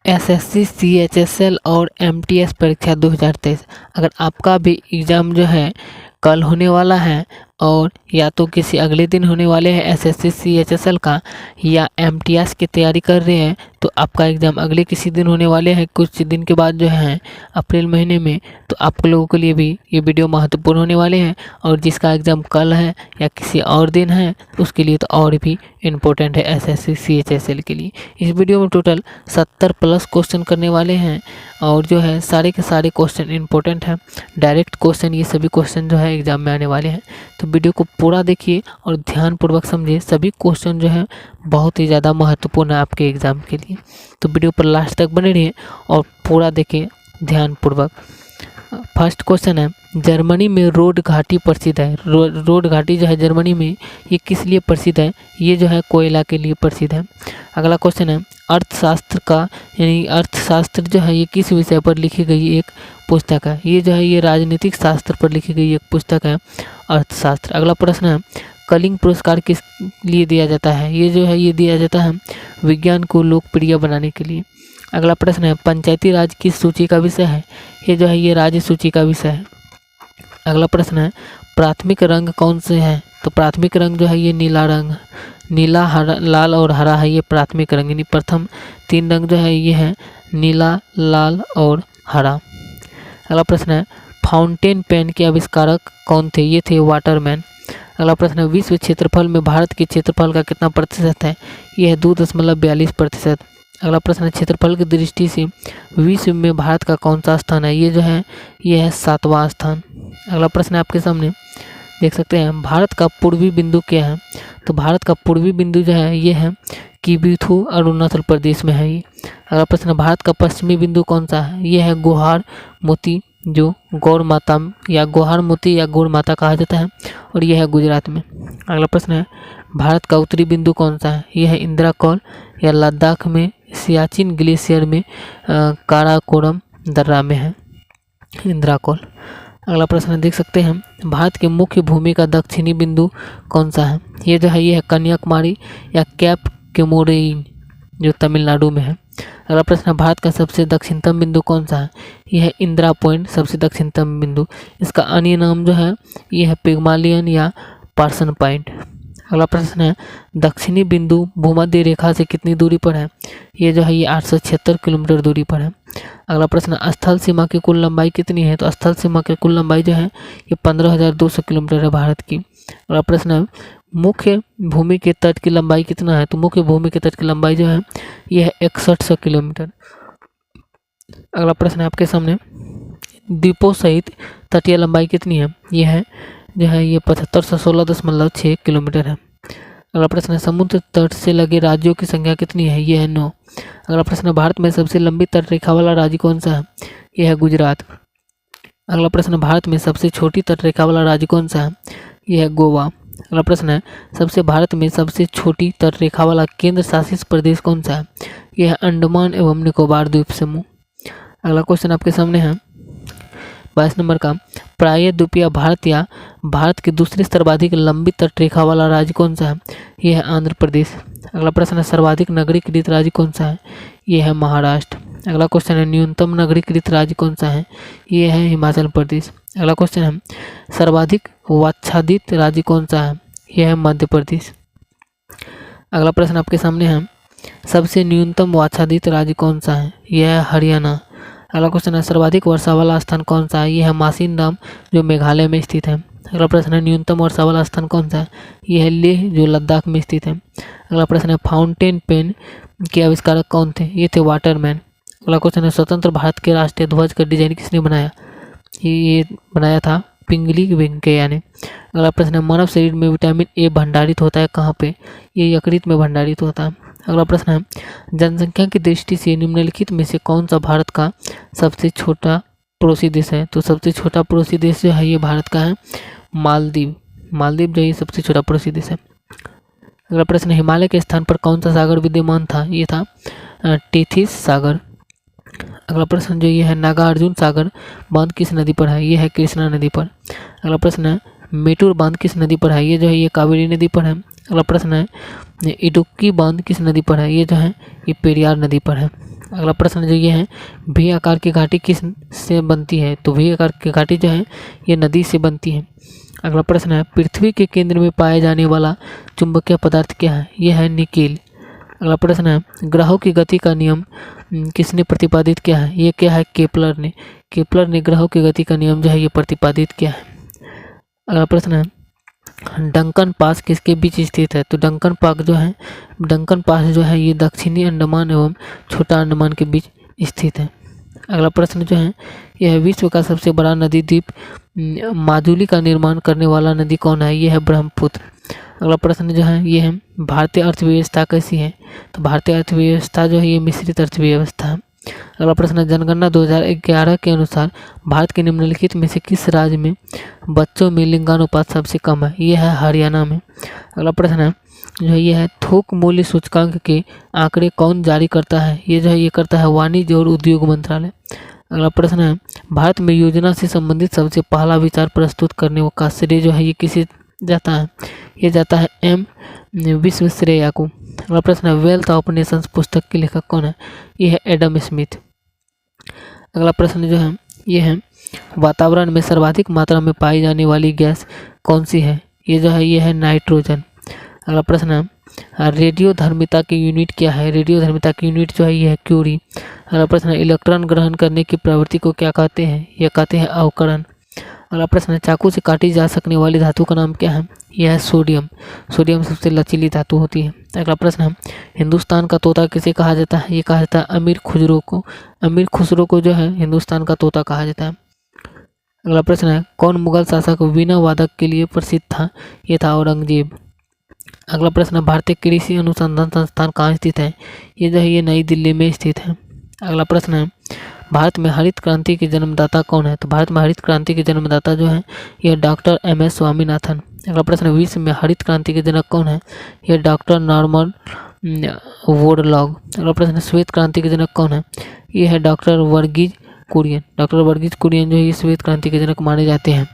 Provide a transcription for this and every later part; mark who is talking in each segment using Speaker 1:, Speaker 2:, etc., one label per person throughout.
Speaker 1: SSC, CHSL और MTS परीक्षा 2023 अगर आपका भी एग्ज़ाम जो है कल होने वाला है और या तो किसी अगले दिन होने वाले हैं एसएससी, सीएचएसएल का, या एमटीएस की तैयारी कर रहे हैं तो आपका एग्ज़ाम अगले किसी दिन होने वाले हैं, कुछ दिन के बाद जो है अप्रैल महीने में, तो आप लोगों के लिए भी ये वीडियो महत्वपूर्ण होने वाले हैं। और जिसका एग्ज़ाम कल है या किसी और दिन है उसके लिए तो और भी इम्पोर्टेंट है एसएससी, सीएचएसएल के लिए। इस वीडियो में टोटल 70 प्लस क्वेश्चन करने वाले हैं और जो है सारे के सारे क्वेश्चन इंपॉर्टेंट हैं, डायरेक्ट क्वेश्चन, ये सभी क्वेश्चन जो है एग्जाम में आने वाले हैं। तो वीडियो को पूरा देखिए और ध्यानपूर्वक समझिए, सभी क्वेश्चन जो है बहुत ही ज़्यादा महत्वपूर्ण है आपके एग्ज़ाम के लिए। तो वीडियो पर लास्ट तक बने रहिए और पूरा देखिए ध्यानपूर्वक। फर्स्ट क्वेश्चन है, जर्मनी में रोड घाटी प्रसिद्ध है। रोड घाटी जो है जर्मनी में, ये किस लिए प्रसिद्ध है? ये जो है कोयला के लिए प्रसिद्ध है। अगला क्वेश्चन है, अर्थशास्त्र का यानी अर्थशास्त्र जो है ये किस विषय पर लिखी गई एक पुस्तक है? ये जो है ये राजनीतिक शास्त्र पर लिखी गई एक पुस्तक है, अर्थशास्त्र। अगला प्रश्न है, कलिंग पुरस्कार किस लिए दिया जाता है? ये जो है ये दिया जाता है विज्ञान को लोकप्रिय बनाने के लिए। अगला प्रश्न है, पंचायती राज किस सूची का विषय है? ये जो है ये राज्य सूची का विषय है। अगला प्रश्न है, प्राथमिक रंग कौन से हैं? तो प्राथमिक रंग जो है ये नीला रंग, नीला, हरा, लाल और हरा है ये प्राथमिक रंग, यानी प्रथम 3 रंग जो है ये है नीला, लाल और हरा। अगला प्रश्न है, फाउंटेन पेन के आविष्कारक कौन थे? ये थे वाटरमैन। अगला प्रश्न है, विश्व क्षेत्रफल में भारत के क्षेत्रफल का कितना प्रतिशत है? ये है 2.42%। अगला प्रश्न है, क्षेत्रफल की दृष्टि से विश्व में भारत का कौन सा स्थान है? ये जो है ये है 7वां स्थान। अगला प्रश्न है आपके सामने, देख सकते हैं, भारत का पूर्वी बिंदु क्या है? तो भारत का पूर्वी बिंदु जो है ये है किबिथु, अरुणाचल प्रदेश में है ये। अगला प्रश्न है, भारत का पश्चिमी बिंदु कौन सा है? ये है गोहार मोती, जो गौर माता या गोहार मोती या गौर माता कहा जाता है, और यह है गुजरात में। अगला प्रश्न है, भारत का उत्तरी बिंदु कौन सा है? यह है इंदिराकौल या लद्दाख में सियाचिन ग्लेशियर में काराकोरम दर्रा में है इंदिराकौल। अगला प्रश्न देख सकते हैं, भारत के मुख्य भूमि का दक्षिणी बिंदु कौन सा है? ये जो है ये है कन्याकुमारी या कैप केमोरेइन, जो तमिलनाडु में है। अगला प्रश्न है, भारत का सबसे दक्षिणतम बिंदु कौन सा है? यह है इंदिरा पॉइंट, सबसे दक्षिणतम बिंदु। इसका अन्य नाम जो है यह है पिग्मालियन या पार्सन पॉइंट। अगला प्रश्न है, दक्षिणी बिंदु भूमध्य रेखा से कितनी दूरी पर है? ये जो है ये 876 किलोमीटर दूरी पर है। अगला प्रश्न, स्थल सीमा की कुल लंबाई कितनी है? तो स्थल सीमा की कुल लंबाई जो है ये 15,200 किलोमीटर है भारत की। अगला प्रश्न है, मुख्य भूमि के तट की लंबाई कितना है? तो मुख्य भूमि के तट की लंबाई जो है ये है 6100 किलोमीटर। अगला प्रश्न है आपके सामने, द्वीपों सहित तटीय लंबाई कितनी है? ये है जो है ये 7516.6 किलोमीटर है। अगला प्रश्न है, समुद्र तट से लगे राज्यों की संख्या कितनी है? ये है 9। अगला प्रश्न है, भारत में सबसे लंबी तट रेखा वाला राज्य कौन सा है? यह है गुजरात। अगला प्रश्न, भारत में सबसे छोटी तट रेखा वाला राज्य कौन सा है? यह है गोवा। अगला प्रश्न है, भारत में सबसे छोटी तट रेखा वाला केंद्र शासित प्रदेश कौन सा है? यह है अंडमान एवं निकोबार द्वीप समूह। अगला क्वेश्चन आपके सामने है 22 नंबर का, प्राय द्वीपीय भारत या भारत की दूसरी सर्वाधिक लंबी तट रेखा वाला राज्य कौन सा है? यह है आंध्र प्रदेश। अगला प्रश्न है, सर्वाधिक नगरीकृत राज्य कौन सा है? यह है महाराष्ट्र। अगला क्वेश्चन है, न्यूनतम नगरीकृत राज्य कौन सा है? यह है हिमाचल प्रदेश। अगला क्वेश्चन है, सर्वाधिक वाच्छादित राज्य कौन सा है? यह है मध्य प्रदेश। अगला प्रश्न आपके सामने है, सबसे न्यूनतम वाच्छादित राज्य कौन सा है? यह है हरियाणा। अगला क्वेश्चन है, सर्वाधिक वर्षा वाला स्थान कौन सा है? यह है मासिनराम, जो मेघालय में स्थित है। अगला प्रश्न है, न्यूनतम वर्षा वाला स्थान कौन सा है? यह है लेह, जो लद्दाख में स्थित है। अगला प्रश्न है, फाउंटेन पेन के आविष्कारक कौन थे? ये थे वाटरमैन। अगला क्वेश्चन है, स्वतंत्र भारत के राष्ट्रीय ध्वज का डिजाइन किसने बनाया? ये बनाया था पिंगली वेंकैया ने। अगला प्रश्न है, मानव शरीर में विटामिन ए भंडारित होता है कहाँ पे? ये यकृत में भंडारित होता है। अगला प्रश्न है, जनसंख्या की दृष्टि से निम्नलिखित में से कौन सा भारत का सबसे छोटा पड़ोसी देश है? तो सबसे छोटा पड़ोसी देश जो है ये भारत का है मालदीव। मालदीव जो है सबसे छोटा पड़ोसी देश है। अगला प्रश्न, हिमालय के स्थान पर कौन सा सागर विद्यमान था? ये था टेथिस सागर। अगला प्रश्न जो ये है, नागार्जुन सागर बांध किस नदी पर है? ये है कृष्णा नदी पर। अगला प्रश्न है, मेटूर बांध किस नदी पर है? ये जो है ये कावेरी नदी पर है। अगला प्रश्न है, इडुक्की बांध किस नदी पर है? ये जो है ये पेरियार नदी पर है। अगला प्रश्न जो ये है, वी आकार की घाटी किस से बनती है? तो वी आकार की घाटी जो है ये नदी से बनती है। अगला प्रश्न है, पृथ्वी के केंद्र में पाए जाने वाला चुंबकीय पदार्थ क्या है? यह है निकेल। अगला प्रश्न है, ग्रहों की गति का नियम किसने प्रतिपादित किया है? ये क्या है? केपलर ने। केपलर ने ग्रहों की गति का नियम जो है ये प्रतिपादित किया है। अगला प्रश्न है, डंकन पास किसके बीच स्थित है? तो डंकन पास जो है ये दक्षिणी अंडमान एवं छोटा अंडमान के बीच स्थित है। अगला प्रश्न जो है यह विश्व का सबसे बड़ा नदी द्वीप माजुली का निर्माण करने वाला नदी कौन है? यह है ब्रह्मपुत्र। अगला प्रश्न जो है ये है, भारतीय अर्थव्यवस्था कैसी है? तो भारतीय अर्थव्यवस्था जो है ये मिश्रित अर्थव्यवस्था है। अगला प्रश्न है, जनगणना 2011 के अनुसार भारत के निम्नलिखित में से किस राज्य में बच्चों में लिंगानुपात सबसे कम है? यह है हरियाणा में। अगला प्रश्न है जो है ये है, थोक मूल्य सूचकांक के आंकड़े कौन जारी करता है? ये जो है ये करता है वाणिज्य और उद्योग मंत्रालय। अगला प्रश्न है, भारत में योजना से संबंधित सबसे पहला विचार प्रस्तुत करने का श्रेय जो है ये किसे जाता है? ये जाता है एम विश्वेश्वरैया को। अगला प्रश्न है, वेल्थ ऑफ नेशंस पुस्तक के लेखक कौन है? ये है एडम स्मिथ। अगला प्रश्न जो है ये है, वातावरण में सर्वाधिक मात्रा में पाई जाने वाली गैस कौन सी है? ये जो है ये है नाइट्रोजन। अगला प्रश्न है, रेडियो धर्मिता की यूनिट क्या है? रेडियो धर्मिता की यूनिट जो है ये है क्यूरी। अगला प्रश्न है, इलेक्ट्रॉन ग्रहण करने की प्रवृत्ति को क्या कहते हैं? यह कहते हैं अवकरण। अगला प्रश्न है, चाकू से काटी जा सकने वाली धातु का नाम क्या है? यह है सोडियम। सोडियम सबसे लचीली धातु होती है। अगला प्रश्न है, हिंदुस्तान का तोता किसे कहा जाता है? ये कहा जाता है अमीर खुसरो को। अमीर खुसरो को जो है हिंदुस्तान का तोता कहा जाता है। अगला प्रश्न है, कौन मुगल शासक वीणा वादक के लिए प्रसिद्ध था? ये था औरंगजेब। अगला प्रश्न है, भारतीय कृषि अनुसंधान संस्थान कहाँ स्थित है? ये जो है ये नई दिल्ली में स्थित है। अगला प्रश्न है, भारत में हरित क्रांति के जन्मदाता कौन है? तो भारत में हरित क्रांति के जन्मदाता जो है यह डॉक्टर एम.एस. स्वामीनाथन। अगला प्रश्न है, विश्व में हरित क्रांति के जनक कौन है? यह डॉक्टर नॉर्मन वोरलॉग। अगला प्रश्न है, श्वेत क्रांति के जनक कौन है? यह है डॉक्टर वर्गीज कुरियन। डॉक्टर वर्गीज कुरियन जो है ये श्वेत क्रांति के जनक माने जाते हैं।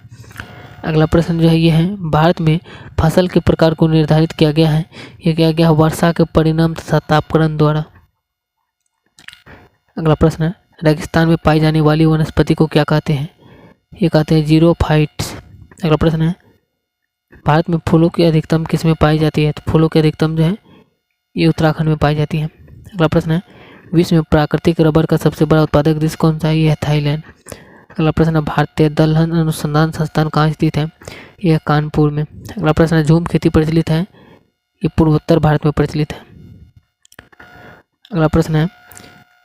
Speaker 1: अगला प्रश्न जो है ये है, भारत में फसल के प्रकार को निर्धारित किया गया है। यह किया गया वर्षा के परिणाम तथा तापक्रम द्वारा। अगला प्रश्न है, रेगिस्तान में पाई जाने वाली वनस्पति को क्या कहते हैं? ये कहते हैं जीरोफाइट्स। अगला प्रश्न है, भारत में फूलों की अधिकतम किस में पाई जाती है? तो फूलों की अधिकतम जो है ये उत्तराखंड में पाई जाती है। अगला प्रश्न है, विश्व में प्राकृतिक रबर का सबसे बड़ा उत्पादक देश कौन सा है? यह है थाईलैंड। अगला प्रश्न है, भारतीय दलहन अनुसंधान संस्थान कहाँ स्थित है? यह कानपुर में। अगला प्रश्न है, झूम खेती प्रचलित है? ये पूर्वोत्तर भारत में प्रचलित है। अगला प्रश्न है,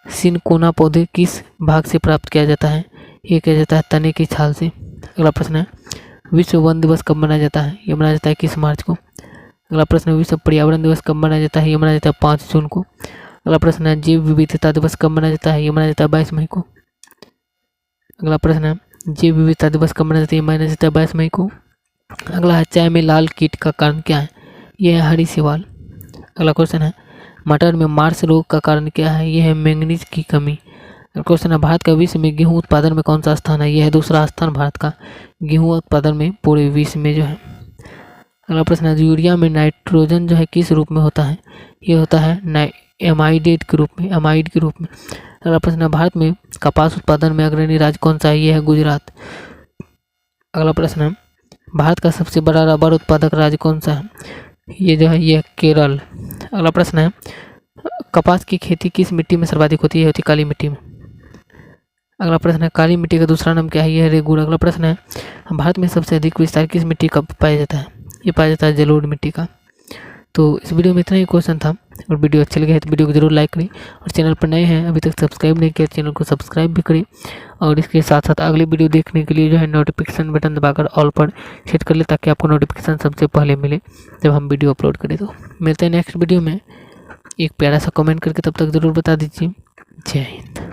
Speaker 1: सिनकोना पौधे किस भाग से प्राप्त किया जाता है? ये किया जाता है तने की छाल से। अगला प्रश्न है, विश्व वन दिवस कब मनाया जाता है? ये मनाया जाता है 21 मार्च को। अगला प्रश्न है, विश्व पर्यावरण दिवस कब मनाया जाता है? ये मनाया जाता है 5 जून को। अगला प्रश्न है, जैव विविधता दिवस कब मनाया जाता है? ये मनाया जाता है 22 मई को। अगला प्रश्न है, जैव विविधता दिवस कब मनाया जाता है? ये मनाया जाता है 22 मई को। अगला है, चाय में लाल कीट का कारण क्या है? यह है हरी सिवाल। अगला क्वेश्चन है, मटर में मार्स रोग का कारण क्या है? यह है मैंगनीज की कमी। क्वेश्चन है, भारत का विश्व में गेहूं उत्पादन में कौन सा स्थान है? यह है दूसरा स्थान भारत का गेहूं उत्पादन में पूरे विश्व में जो है। अगला प्रश्न है, यूरिया में नाइट्रोजन जो है किस रूप में होता है? ये होता है एमाइड के रूप में। अगला प्रश्न है, भारत में कपास उत्पादन में अग्रणी राज्य कौन सा है? यह है गुजरात। अगला प्रश्न है, भारत का सबसे बड़ा रबर उत्पादक राज्य कौन सा है? ये जो है ये केरल। अगला प्रश्न है, कपास की खेती किस मिट्टी में सर्वाधिक होती है? होती काली मिट्टी में। अगला प्रश्न है, काली मिट्टी का दूसरा नाम क्या है? यह है रेगुड़। अगला प्रश्न है, भारत में सबसे अधिक विस्तार किस मिट्टी का पाया जाता है? ये पाया जाता है जलोढ़ मिट्टी का। तो इस वीडियो में इतना ही क्वेश्चन था, और वीडियो अच्छी लगी है तो वीडियो को जरूर लाइक करें, और चैनल पर नए हैं अभी तक सब्सक्राइब नहीं किया चैनल को सब्सक्राइब भी करें, और इसके साथ साथ अगली वीडियो देखने के लिए जो है नोटिफिकेशन बटन दबाकर ऑल पर सेट कर ले, ताकि आपको नोटिफिकेशन सबसे पहले मिले जब हम वीडियो अपलोड करें। तो मिलते हैं नेक्स्ट वीडियो में। एक प्यारा सा कमेंट करके तब तक ज़रूर बता दीजिए। जय हिंद।